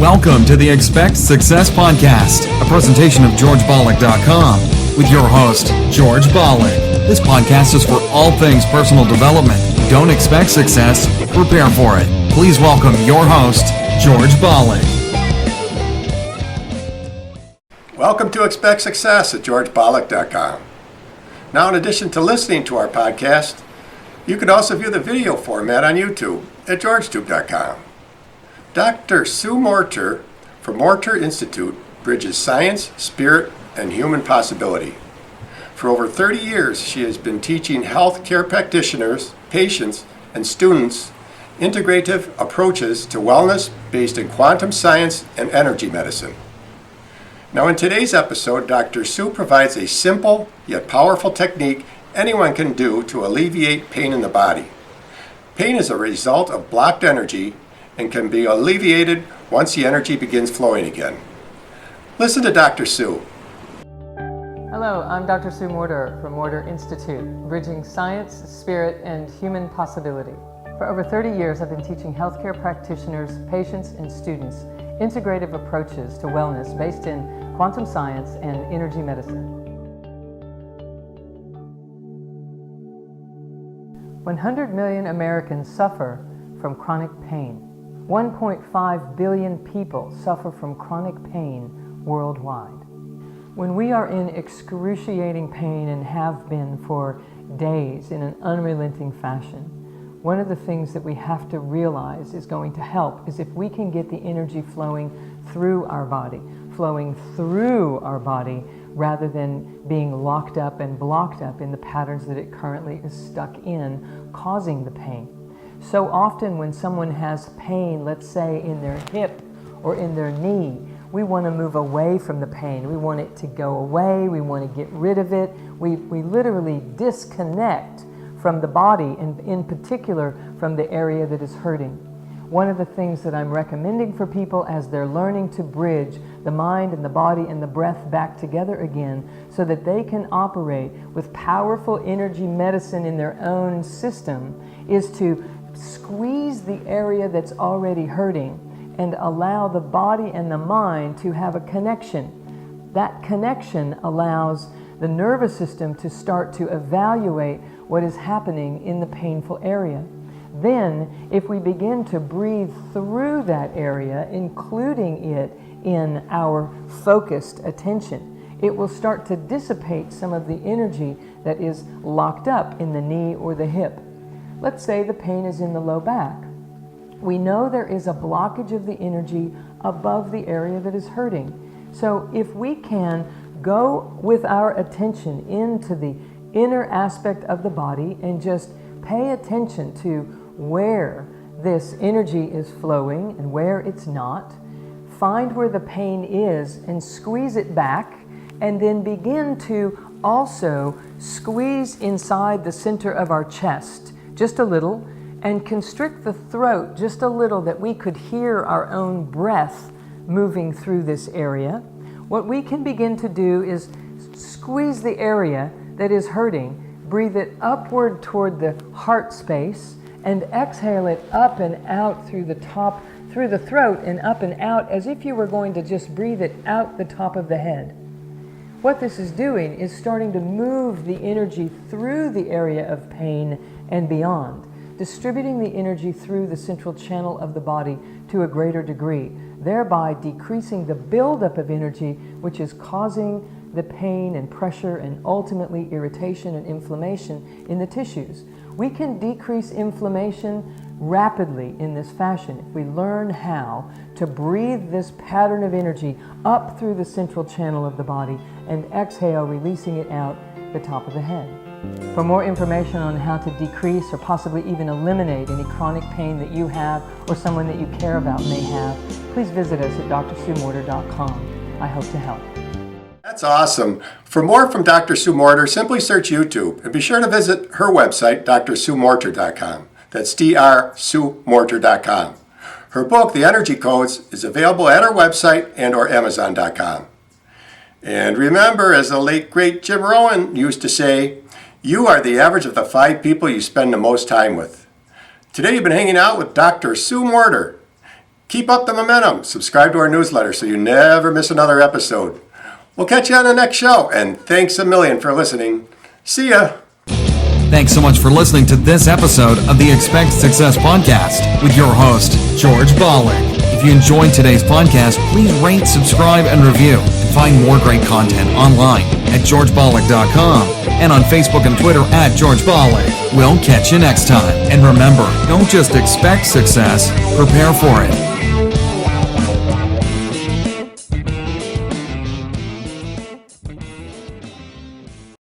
Welcome to the Expect Success Podcast, a presentation of GeorgeBollock.com with your host, George Bollock. This podcast is for all things personal development. Don't expect success, prepare for it. Please welcome your host, George Bollock. Welcome to Expect Success at GeorgeBollock.com. Now, in addition to listening to our podcast, you can also view the video format on YouTube at GeorgeTube.com. Dr. Sue Morter from Morter Institute bridges science, spirit, and human possibility. For over 30 years, she has been teaching healthcare practitioners, patients, and students integrative approaches to wellness based in quantum science and energy medicine. Now, in today's episode, Dr. Sue provides a simple yet powerful technique anyone can do to alleviate pain in the body. Pain is a result of blocked energy and can be alleviated once the energy begins flowing again. Listen to Dr. Sue. Hello, I'm Dr. Sue Morter from Morter Institute, bridging science, spirit, and human possibility. For over 30 years, I've been teaching healthcare practitioners, patients, and students integrative approaches to wellness based in quantum science and energy medicine. 100 million Americans suffer from chronic pain. 1.5 billion people suffer from chronic pain worldwide. When we are in excruciating pain and have been for days in an unrelenting fashion, one of the things that we have to realize is going to help is if we can get the energy flowing through our body rather than being locked up and blocked up in the patterns that it currently is stuck in, causing the pain. So often when someone has pain, let's say in their hip or in their knee, we want to move away from the pain. We want it to go away. We want to get rid of it. We literally disconnect from the body, and in particular from the area that is hurting. One of the things that I'm recommending for people as they're learning to bridge the mind and the body and the breath back together again so that they can operate with powerful energy medicine in their own system is to squeeze the area that's already hurting and allow the body and the mind to have a connection. That connection allows the nervous system to start to evaluate what is happening in the painful area. Then, if we begin to breathe through that area, including it in our focused attention, it will start to dissipate some of the energy that is locked up in the knee or the hip. Let's say the pain is in the low back. We know there is a blockage of the energy above the area that is hurting. So if we can go with our attention into the inner aspect of the body and just pay attention to where this energy is flowing and where it's not, find where the pain is and squeeze it back, and then begin to also squeeze inside the center of our chest just a little and constrict the throat just a little that we could hear our own breath moving through this area. What we can begin to do is squeeze the area that is hurting, breathe it upward toward the heart space, and exhale it up and out through the top, through the throat and up and out as if you were going to just breathe it out the top of the head. What this is doing is starting to move the energy through the area of pain and beyond, distributing the energy through the central channel of the body to a greater degree, thereby decreasing the buildup of energy which is causing the pain and pressure and ultimately irritation and inflammation in the tissues. We can decrease inflammation rapidly in this fashion if we learn how to breathe this pattern of energy up through the central channel of the body and exhale, releasing it out the top of the head. For more information on how to decrease or possibly even eliminate any chronic pain that you have or someone that you care about may have, please visit us at drsuemorter.com. I hope to help. That's awesome. For more from Dr. Sue Morter, simply search YouTube and be sure to visit her website, drsuemorter.com. That's drsuemorter.com. Her book, The Energy Codes, is available at her website and or Amazon.com. And remember, as the late great Jim Rohn used to say, you are the average of the 5 people you spend the most time with. Today you've been hanging out with Dr. Sue Morter. Keep up the momentum. Subscribe to our newsletter so you never miss another episode. We'll catch you on the next show, and thanks a million for listening. See ya. Thanks so much for listening to this episode of the Expect Success Podcast with your host, George Bollick. If you enjoyed today's podcast, please rate, subscribe, and review. And find more great content online at georgebollick.com and on Facebook and Twitter at George Bollick. We'll catch you next time. And remember, don't just expect success, prepare for it.